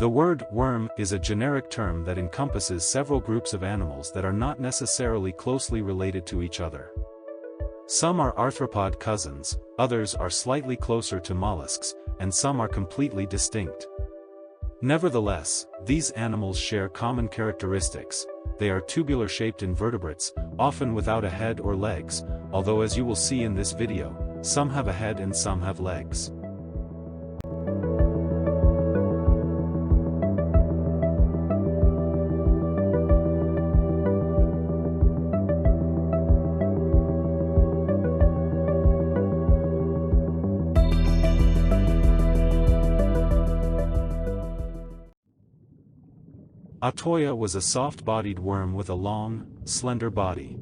The word worm is a generic term that encompasses several groups of animals that are not necessarily closely related to each other. Some are arthropod cousins, others are slightly closer to mollusks, and some are completely distinct. Nevertheless, these animals share common characteristics. They are tubular-shaped invertebrates, often without a head or legs, although as you will see in this video, some have a head and some have legs. Onychophora was a soft-bodied worm with a long, slender body.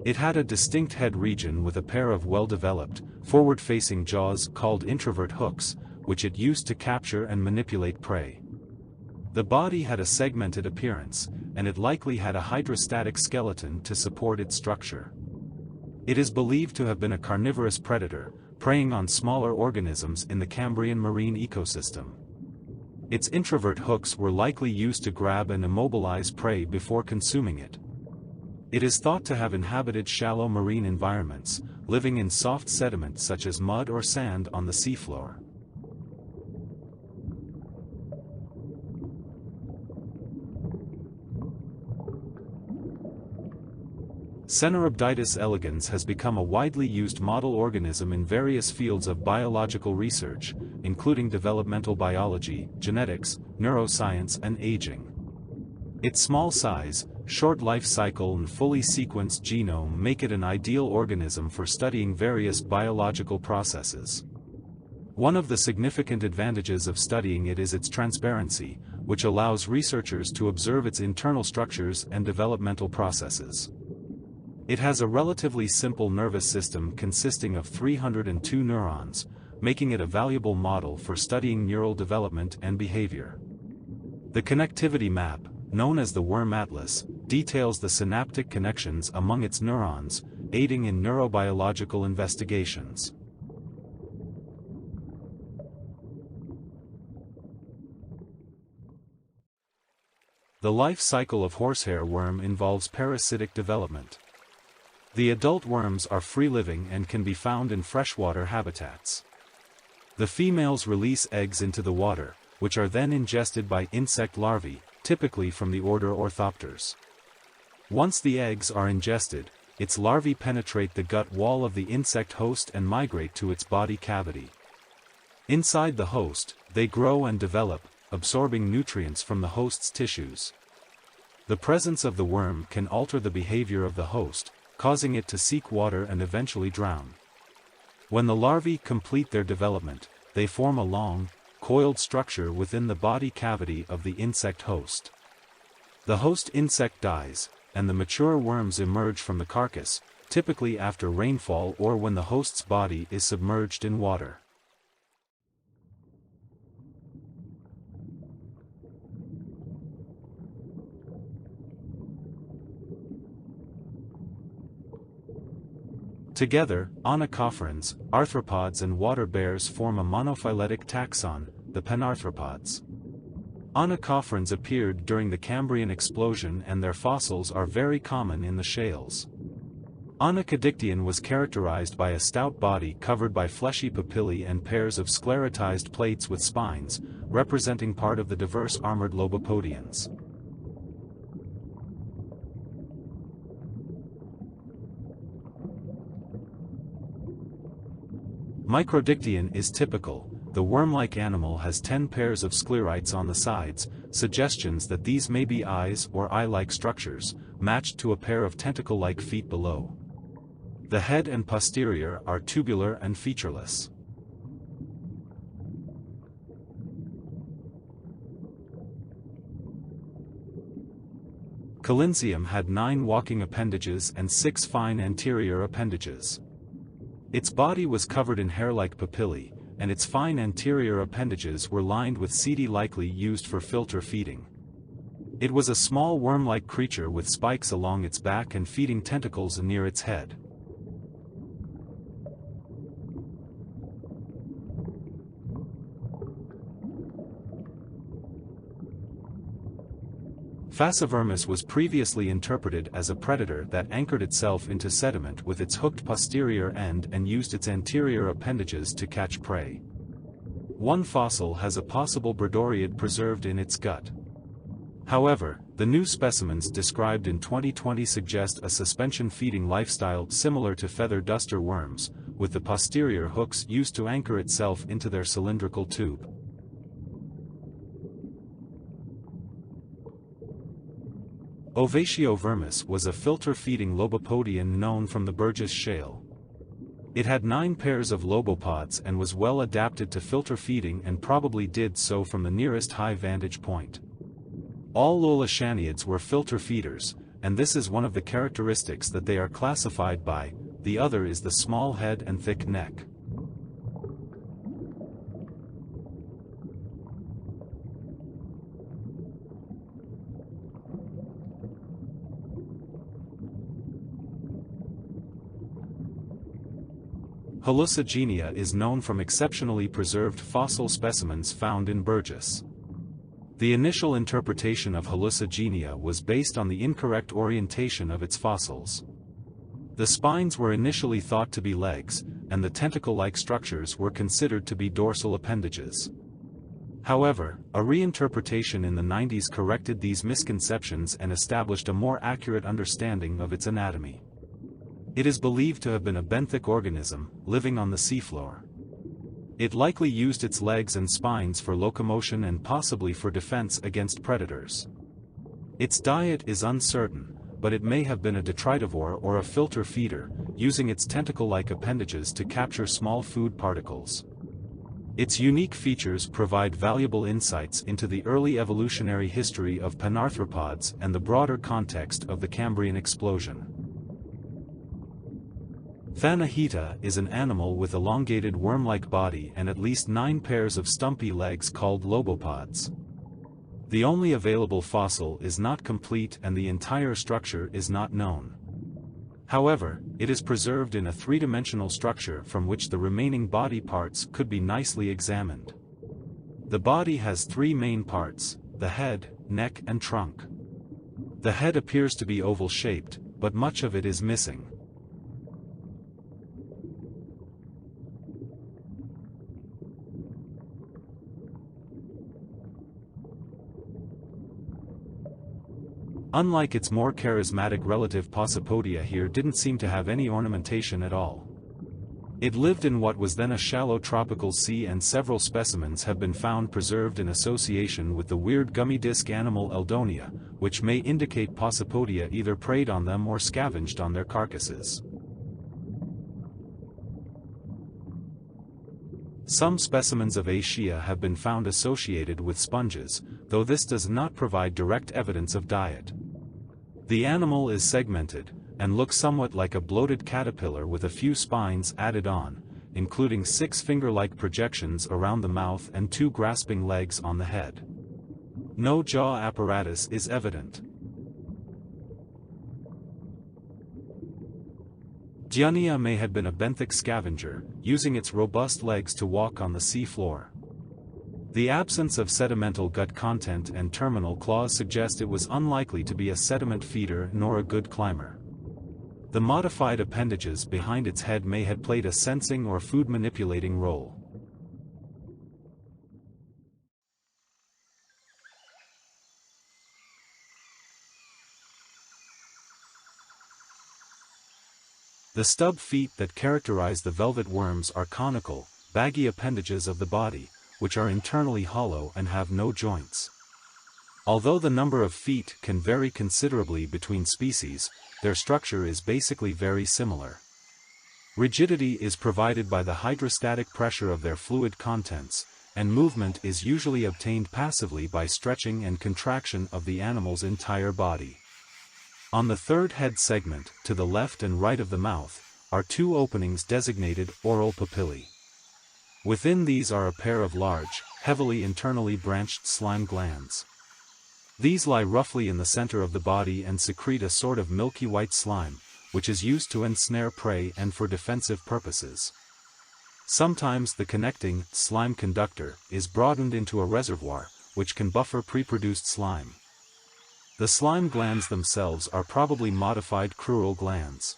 It had a distinct head region with a pair of well-developed, forward-facing jaws called introvert hooks, which it used to capture and manipulate prey. The body had a segmented appearance, and it likely had a hydrostatic skeleton to support its structure. It is believed to have been a carnivorous predator, preying on smaller organisms in the Cambrian marine ecosystem. Its introvert hooks were likely used to grab and immobilize prey before consuming it. It is thought to have inhabited shallow marine environments, living in soft sediment such as mud or sand on the seafloor. Caenorhabditis elegans has become a widely used model organism in various fields of biological research, including developmental biology, genetics, neuroscience and aging. Its small size, short life cycle and fully sequenced genome make it an ideal organism for studying various biological processes. One of the significant advantages of studying it is its transparency, which allows researchers to observe its internal structures and developmental processes. It has a relatively simple nervous system consisting of 302 neurons, making it a valuable model for studying neural development and behavior. The connectivity map, known as the worm atlas, details the synaptic connections among its neurons, aiding in neurobiological investigations. The life cycle of horsehair worm involves parasitic development. The adult worms are free-living and can be found in freshwater habitats. The females release eggs into the water, which are then ingested by insect larvae, typically from the order Orthopters. Once the eggs are ingested, its larvae penetrate the gut wall of the insect host and migrate to its body cavity. Inside the host, they grow and develop, absorbing nutrients from the host's tissues. The presence of the worm can alter the behavior of the host, causing it to seek water and eventually drown. When the larvae complete their development, they form a long, coiled structure within the body cavity of the insect host. The host insect dies, and the mature worms emerge from the carcass, typically after rainfall or when the host's body is submerged in water. Together, onychophorans, arthropods and water bears form a monophyletic taxon, the panarthropods. Onychophorans appeared during the Cambrian explosion and their fossils are very common in the shales. Onychodictyon was characterized by a stout body covered by fleshy papillae and pairs of sclerotized plates with spines, representing part of the diverse armored Lobopodians. Microdictyon is typical. The worm-like animal has 10 pairs of sclerites on the sides, suggestions that these may be eyes or eye-like structures, matched to a pair of tentacle-like feet below. The head and posterior are tubular and featureless. Collinsium had 9 walking appendages and 6 fine anterior appendages. Its body was covered in hair-like papillae, and its fine anterior appendages were lined with setae likely used for filter feeding. It was a small worm-like creature with spikes along its back and feeding tentacles near its head. Phascivermis was previously interpreted as a predator that anchored itself into sediment with its hooked posterior end and used its anterior appendages to catch prey. One fossil has a possible bradoriid preserved in its gut. However, the new specimens described in 2020 suggest a suspension-feeding lifestyle similar to feather duster worms, with the posterior hooks used to anchor itself into their cylindrical tube. Ovatiovermis was a filter-feeding Lobopodian known from the Burgess Shale. It had 9 pairs of lobopods and was well adapted to filter feeding and probably did so from the nearest high vantage point. All Hallucishanids were filter feeders, and this is one of the characteristics that they are classified by. The other is the small head and thick neck. Hallucigenia is known from exceptionally preserved fossil specimens found in Burgess. The initial interpretation of Hallucigenia was based on the incorrect orientation of its fossils. The spines were initially thought to be legs, and the tentacle-like structures were considered to be dorsal appendages. However, a reinterpretation in the 90s corrected these misconceptions and established a more accurate understanding of its anatomy. It is believed to have been a benthic organism, living on the seafloor. It likely used its legs and spines for locomotion and possibly for defense against predators. Its diet is uncertain, but it may have been a detritivore or a filter feeder, using its tentacle-like appendages to capture small food particles. Its unique features provide valuable insights into the early evolutionary history of panarthropods and the broader context of the Cambrian explosion. Platyherminthes is an animal with elongated worm-like body and at least 9 pairs of stumpy legs called lobopods. The only available fossil is not complete and the entire structure is not known. However, it is preserved in a 3-dimensional structure from which the remaining body parts could be nicely examined. The body has 3 main parts: the head, neck and trunk. The head appears to be oval-shaped, but much of it is missing. Unlike its more charismatic relative Polychaeta, here didn't seem to have any ornamentation at all. It lived in what was then a shallow tropical sea, and several specimens have been found preserved in association with the weird gummy disc animal Eldonia, which may indicate Polychaeta either preyed on them or scavenged on their carcasses. Some specimens of Asia have been found associated with sponges, though this does not provide direct evidence of diet. The animal is segmented, and looks somewhat like a bloated caterpillar with a few spines added on, including 6 finger-like projections around the mouth and 2 grasping legs on the head. No jaw apparatus is evident. Xenusia may have been a benthic scavenger, using its robust legs to walk on the sea floor. The absence of sedimental gut content and terminal claws suggest it was unlikely to be a sediment feeder nor a good climber. The modified appendages behind its head may have played a sensing or food manipulating role. The stub feet that characterize the velvet worms are conical, baggy appendages of the body, which are internally hollow and have no joints. Although the number of feet can vary considerably between species, their structure is basically very similar. Rigidity is provided by the hydrostatic pressure of their fluid contents, and movement is usually obtained passively by stretching and contraction of the animal's entire body. On the third head segment, to the left and right of the mouth, are 2 openings designated oral papillae. Within these are a pair of large, heavily internally branched slime glands. These lie roughly in the center of the body and secrete a sort of milky white slime, which is used to ensnare prey and for defensive purposes. Sometimes the connecting, slime conductor, is broadened into a reservoir, which can buffer pre-produced slime. The slime glands themselves are probably modified crural glands.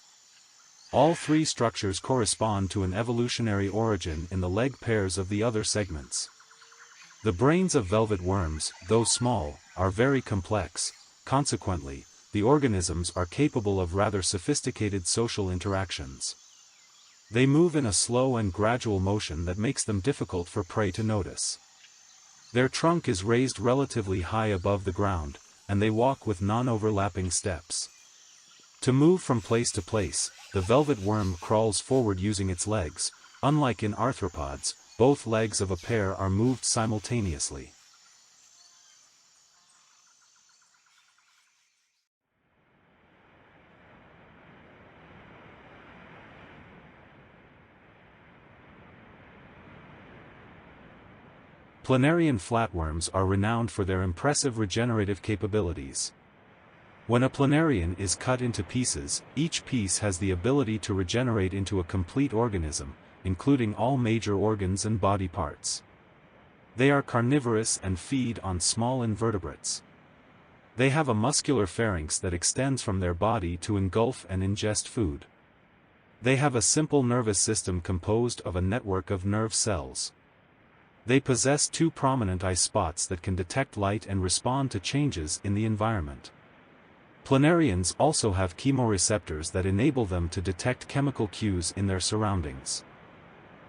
All three structures correspond to an evolutionary origin in the leg pairs of the other segments. The brains of velvet worms, though small, are very complex. Consequently, the organisms are capable of rather sophisticated social interactions. They move in a slow and gradual motion that makes them difficult for prey to notice. Their trunk is raised relatively high above the ground, and they walk with non-overlapping steps. To move from place to place, the velvet worm crawls forward using its legs. Unlike in arthropods, both legs of a pair are moved simultaneously. Planarian flatworms are renowned for their impressive regenerative capabilities. When a planarian is cut into pieces, each piece has the ability to regenerate into a complete organism, including all major organs and body parts. They are carnivorous and feed on small invertebrates. They have a muscular pharynx that extends from their body to engulf and ingest food. They have a simple nervous system composed of a network of nerve cells. They possess two prominent eye spots that can detect light and respond to changes in the environment. Planarians also have chemoreceptors that enable them to detect chemical cues in their surroundings.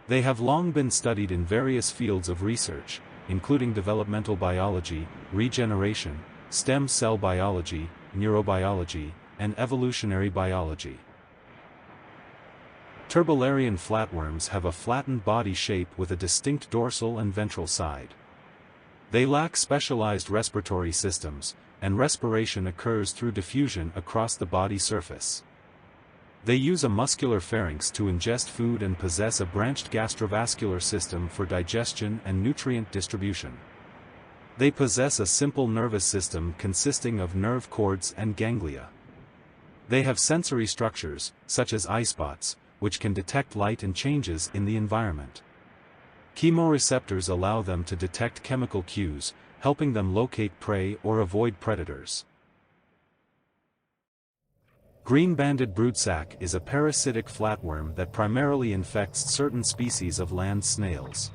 They have long been studied in various fields of research, including developmental biology, regeneration, stem cell biology, neurobiology, and evolutionary biology. Turbellarian flatworms have a flattened body shape with a distinct dorsal and ventral side. They lack specialized respiratory systems, and respiration occurs through diffusion across the body surface. They use a muscular pharynx to ingest food and possess a branched gastrovascular system for digestion and nutrient distribution. They possess a simple nervous system consisting of nerve cords and ganglia. They have sensory structures, such as eye spots, which can detect light and changes in the environment. Chemoreceptors allow them to detect chemical cues, helping them locate prey or avoid predators. Green-banded broodsack is a parasitic flatworm that primarily infects certain species of land snails.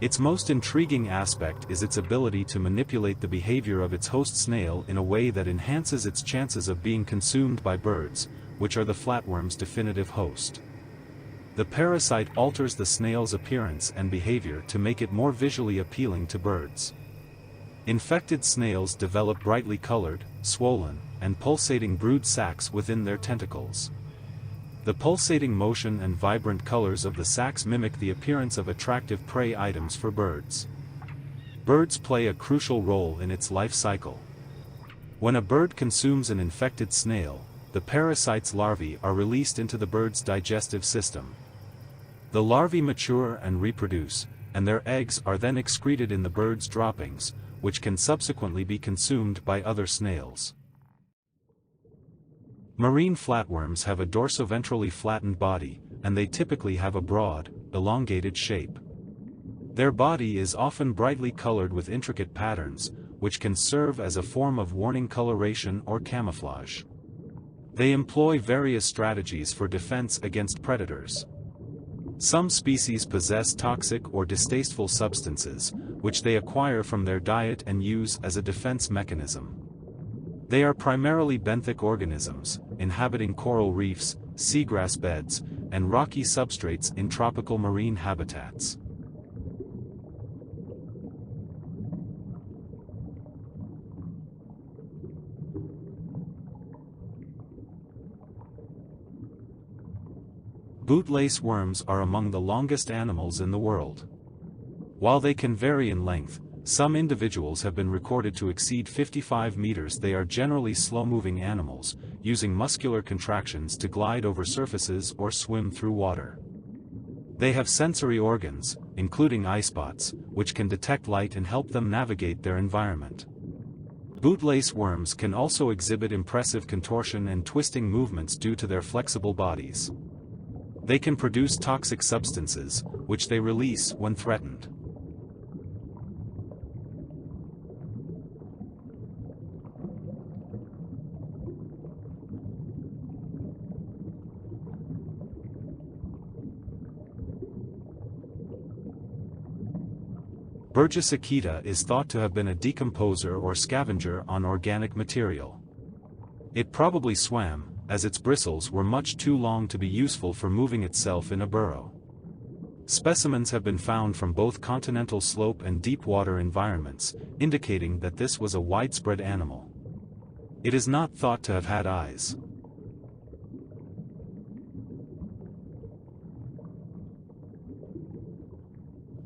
Its most intriguing aspect is its ability to manipulate the behavior of its host snail in a way that enhances its chances of being consumed by birds, which are the flatworm's definitive host. The parasite alters the snail's appearance and behavior to make it more visually appealing to birds. Infected snails develop brightly colored, swollen, and pulsating brood sacs within their tentacles. The pulsating motion and vibrant colors of the sacs mimic the appearance of attractive prey items for birds. Birds play a crucial role in its life cycle. When a bird consumes an infected snail, the parasite's larvae are released into the bird's digestive system. The larvae mature and reproduce, and their eggs are then excreted in the bird's droppings, which can subsequently be consumed by other snails. Marine flatworms have a dorsoventrally flattened body, and they typically have a broad, elongated shape. Their body is often brightly colored with intricate patterns, which can serve as a form of warning coloration or camouflage. They employ various strategies for defense against predators. Some species possess toxic or distasteful substances, which they acquire from their diet and use as a defense mechanism. They are primarily benthic organisms, inhabiting coral reefs, seagrass beds, and rocky substrates in tropical marine habitats. Bootlace worms are among the longest animals in the world. While they can vary in length, some individuals have been recorded to exceed 55 meters. They are generally slow-moving animals, using muscular contractions to glide over surfaces or swim through water. They have sensory organs, including eye spots, which can detect light and help them navigate their environment. Bootlace worms can also exhibit impressive contortion and twisting movements due to their flexible bodies. They can produce toxic substances, which they release when threatened. Burgessicheta is thought to have been a decomposer or scavenger on organic material. It probably swam, as its bristles were much too long to be useful for moving itself in a burrow. Specimens have been found from both continental slope and deep water environments, indicating that this was a widespread animal. It is not thought to have had eyes.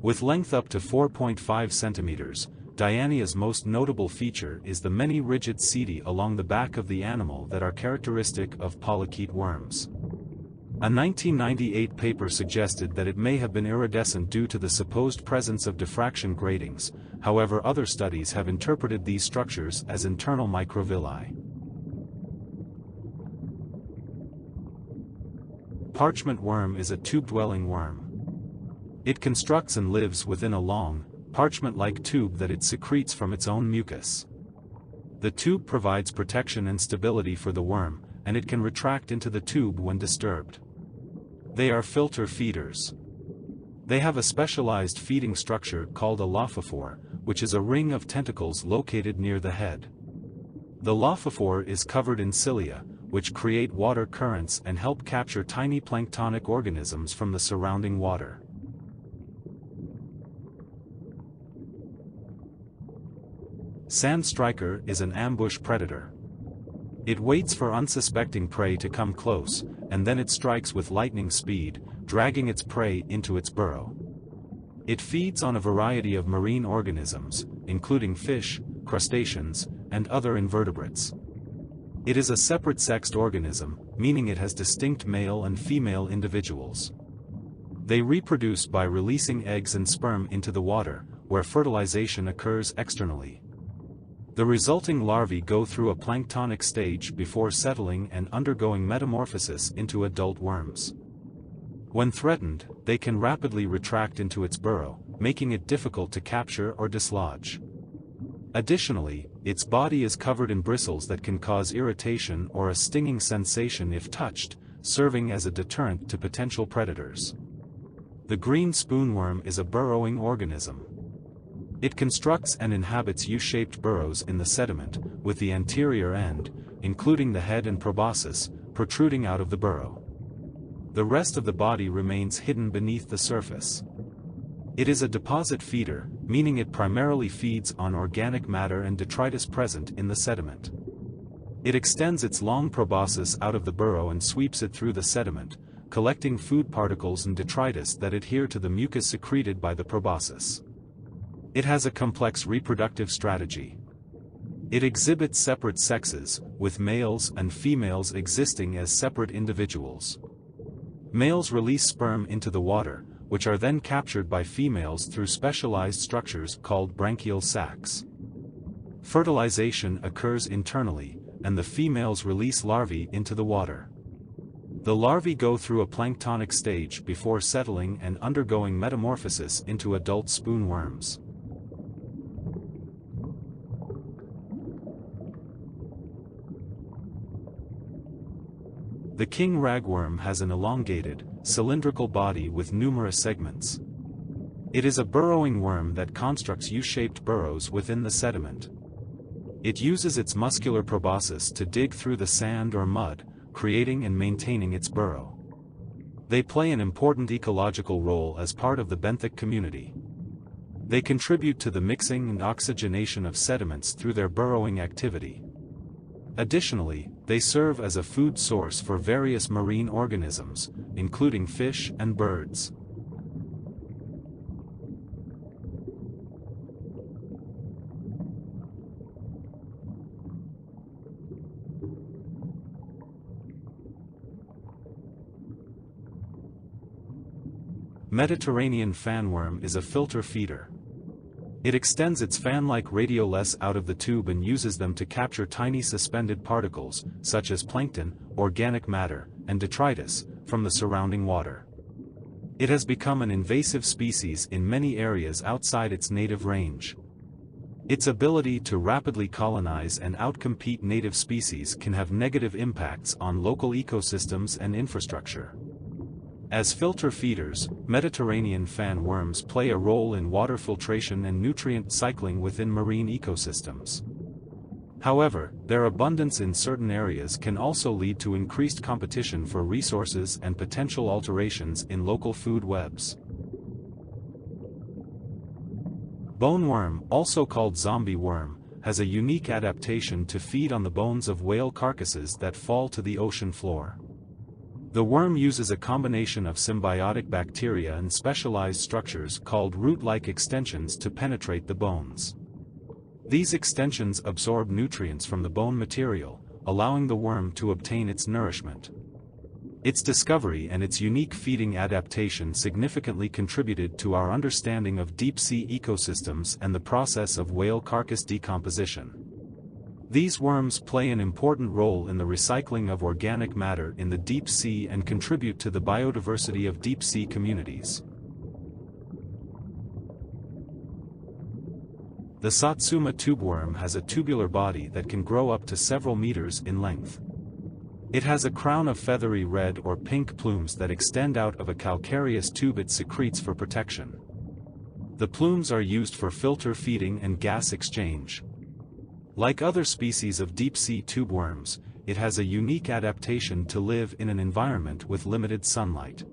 With length up to 4.5 centimeters, Diania's most notable feature is the many rigid setae along the back of the animal that are characteristic of polychaete worms. A 1998 paper suggested that it may have been iridescent due to the supposed presence of diffraction gratings, however other studies have interpreted these structures as internal microvilli. Parchment worm is a tube-dwelling worm. It constructs and lives within a long, parchment-like tube that it secretes from its own mucus. The tube provides protection and stability for the worm, and it can retract into the tube when disturbed. They are filter feeders. They have a specialized feeding structure called a lophophore, which is a ring of tentacles located near the head. The lophophore is covered in cilia, which create water currents and help capture tiny planktonic organisms from the surrounding water. Sand striker is an ambush predator. It waits for unsuspecting prey to come close, and then it strikes with lightning speed, dragging its prey into its burrow. It feeds on a variety of marine organisms, including fish, crustaceans, and other invertebrates. It is a separate-sexed organism, meaning it has distinct male and female individuals. They reproduce by releasing eggs and sperm into the water, where fertilization occurs externally. The resulting larvae go through a planktonic stage before settling and undergoing metamorphosis into adult worms. When threatened, they can rapidly retract into its burrow, making it difficult to capture or dislodge. Additionally, its body is covered in bristles that can cause irritation or a stinging sensation if touched, serving as a deterrent to potential predators. The green spoonworm is a burrowing organism. It constructs and inhabits U-shaped burrows in the sediment, with the anterior end, including the head and proboscis, protruding out of the burrow. The rest of the body remains hidden beneath the surface. It is a deposit feeder, meaning it primarily feeds on organic matter and detritus present in the sediment. It extends its long proboscis out of the burrow and sweeps it through the sediment, collecting food particles and detritus that adhere to the mucus secreted by the proboscis. It has a complex reproductive strategy. It exhibits separate sexes, with males and females existing as separate individuals. Males release sperm into the water, which are then captured by females through specialized structures called branchial sacs. Fertilization occurs internally, and the females release larvae into the water. The larvae go through a planktonic stage before settling and undergoing metamorphosis into adult spoonworms. The king ragworm has an elongated, cylindrical body with numerous segments. It is a burrowing worm that constructs U-shaped burrows within the sediment. It uses its muscular proboscis to dig through the sand or mud, creating and maintaining its burrow. They play an important ecological role as part of the benthic community. They contribute to the mixing and oxygenation of sediments through their burrowing activity. Additionally, they serve as a food source for various marine organisms, including fish and birds. Mediterranean fanworm is a filter feeder. It extends its fan-like radioles out of the tube and uses them to capture tiny suspended particles, such as plankton, organic matter, and detritus, from the surrounding water. It has become an invasive species in many areas outside its native range. Its ability to rapidly colonize and outcompete native species can have negative impacts on local ecosystems and infrastructure. As filter feeders, Mediterranean fan worms play a role in water filtration and nutrient cycling within marine ecosystems. However, their abundance in certain areas can also lead to increased competition for resources and potential alterations in local food webs. Boneworm, also called zombie worm, has a unique adaptation to feed on the bones of whale carcasses that fall to the ocean floor. The worm uses a combination of symbiotic bacteria and specialized structures called root-like extensions to penetrate the bones. These extensions absorb nutrients from the bone material, allowing the worm to obtain its nourishment. Its discovery and its unique feeding adaptation significantly contributed to our understanding of deep-sea ecosystems and the process of whale carcass decomposition. These worms play an important role in the recycling of organic matter in the deep sea and contribute to the biodiversity of deep-sea communities. The Satsuma tubeworm has a tubular body that can grow up to several meters in length. It has a crown of feathery red or pink plumes that extend out of a calcareous tube it secretes for protection. The plumes are used for filter feeding and gas exchange. Like other species of deep-sea tubeworms, it has a unique adaptation to live in an environment with limited sunlight.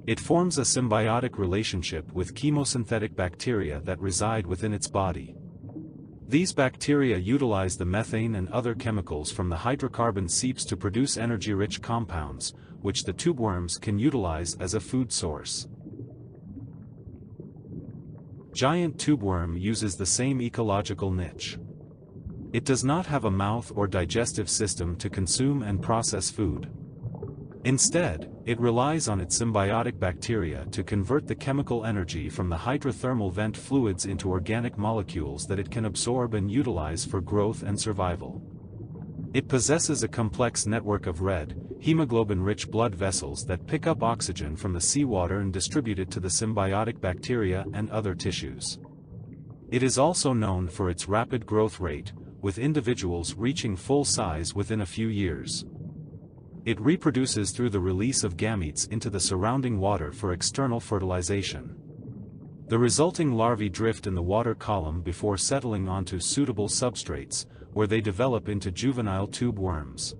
It forms a symbiotic relationship with chemosynthetic bacteria that reside within its body. These bacteria utilize the methane and other chemicals from the hydrocarbon seeps to produce energy-rich compounds, which the tubeworms can utilize as a food source. Giant tubeworm uses the same ecological niche. It does not have a mouth or digestive system to consume and process food. Instead, it relies on its symbiotic bacteria to convert the chemical energy from the hydrothermal vent fluids into organic molecules that it can absorb and utilize for growth and survival. It possesses a complex network of red, hemoglobin-rich blood vessels that pick up oxygen from the seawater and distribute it to the symbiotic bacteria and other tissues. It is also known for its rapid growth rate, with individuals reaching full size within a few years. It reproduces through the release of gametes into the surrounding water for external fertilization. The resulting larvae drift in the water column before settling onto suitable substrates, where they develop into juvenile tube worms.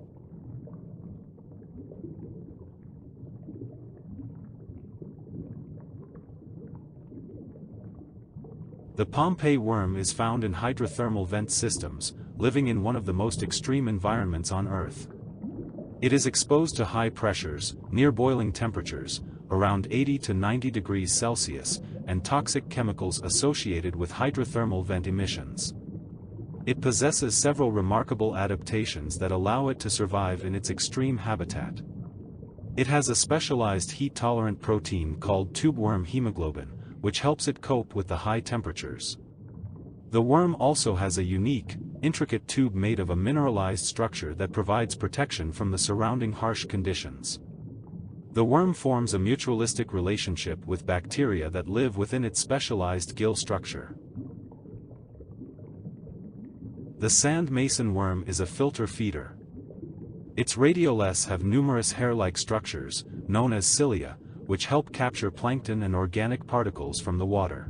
The Pompeii worm is found in hydrothermal vent systems, living in one of the most extreme environments on Earth. It is exposed to high pressures, near boiling temperatures, around 80 to 90 degrees Celsius, and toxic chemicals associated with hydrothermal vent emissions. It possesses several remarkable adaptations that allow it to survive in its extreme habitat. It has a specialized heat-tolerant protein called tubeworm hemoglobin, which helps it cope with the high temperatures. The worm also has a unique, intricate tube made of a mineralized structure that provides protection from the surrounding harsh conditions. The worm forms a mutualistic relationship with bacteria that live within its specialized gill structure. The sand mason worm is a filter feeder. Its radioles have numerous hair-like structures, known as cilia, which help capture plankton and organic particles from the water.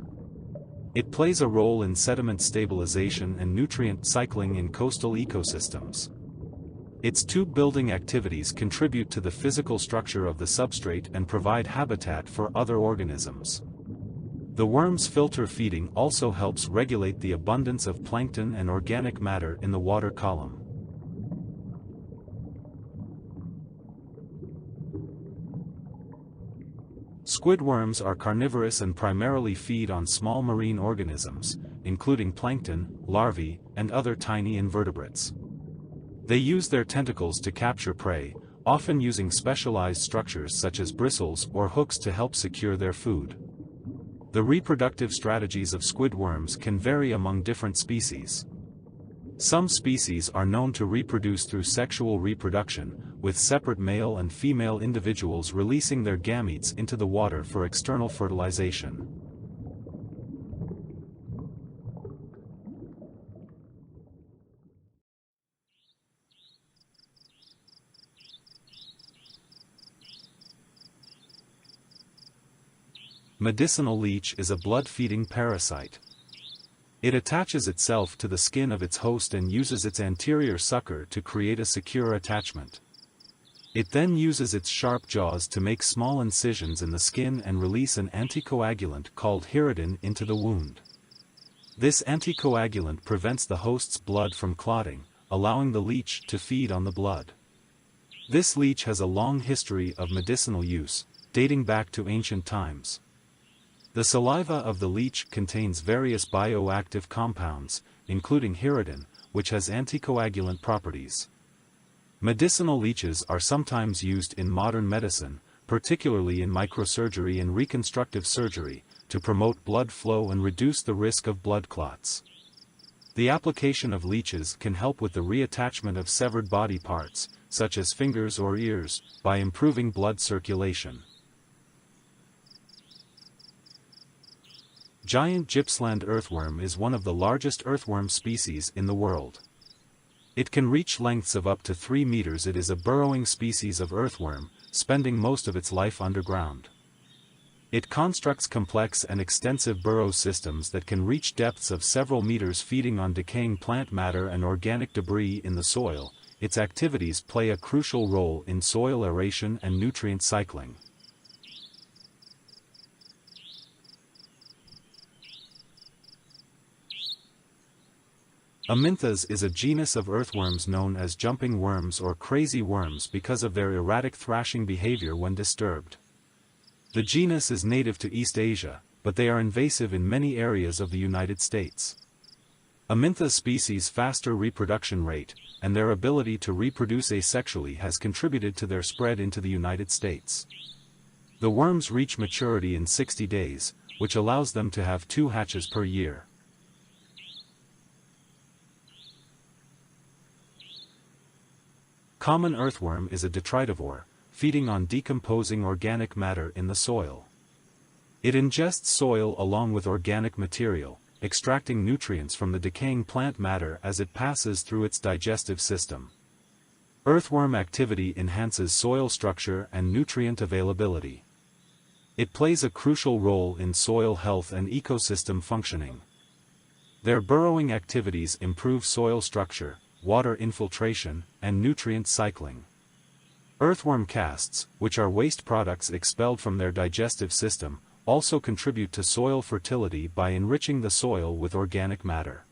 It plays a role in sediment stabilization and nutrient cycling in coastal ecosystems. Its tube-building activities contribute to the physical structure of the substrate and provide habitat for other organisms. The worm's filter feeding also helps regulate the abundance of plankton and organic matter in the water column. Squidworms are carnivorous and primarily feed on small marine organisms, including plankton, larvae, and other tiny invertebrates. They use their tentacles to capture prey, often using specialized structures such as bristles or hooks to help secure their food. The reproductive strategies of squidworms can vary among different species. Some species are known to reproduce through sexual reproduction, with separate male and female individuals releasing their gametes into the water for external fertilization. Medicinal leech is a blood-feeding parasite. It attaches itself to the skin of its host and uses its anterior sucker to create a secure attachment. It then uses its sharp jaws to make small incisions in the skin and release an anticoagulant called hirudin into the wound. This anticoagulant prevents the host's blood from clotting, allowing the leech to feed on the blood. This leech has a long history of medicinal use, dating back to ancient times. The saliva of the leech contains various bioactive compounds, including hirudin, which has anticoagulant properties. Medicinal leeches are sometimes used in modern medicine, particularly in microsurgery and reconstructive surgery, to promote blood flow and reduce the risk of blood clots. The application of leeches can help with the reattachment of severed body parts, such as fingers or ears, by improving blood circulation. Giant Gippsland earthworm is one of the largest earthworm species in the world. It can reach lengths of up to 3 meters. It is a burrowing species of earthworm, spending most of its life underground. It constructs complex and extensive burrow systems that can reach depths of several meters, feeding on decaying plant matter and organic debris in the soil. Its activities play a crucial role in soil aeration and nutrient cycling. Amynthas is a genus of earthworms known as jumping worms or crazy worms because of their erratic thrashing behavior when disturbed. The genus is native to East Asia, but they are invasive in many areas of the United States. Amynthas species' faster reproduction rate, and their ability to reproduce asexually has contributed to their spread into the United States. The worms reach maturity in 60 days, which allows them to have 2 hatches per year. Common earthworm is a detritivore, feeding on decomposing organic matter in the soil. It ingests soil along with organic material, extracting nutrients from the decaying plant matter as it passes through its digestive system. Earthworm activity enhances soil structure and nutrient availability. It plays a crucial role in soil health and ecosystem functioning. Their burrowing activities improve soil structure, water infiltration, and nutrient cycling. Earthworm casts, which are waste products expelled from their digestive system, also contribute to soil fertility by enriching the soil with organic matter.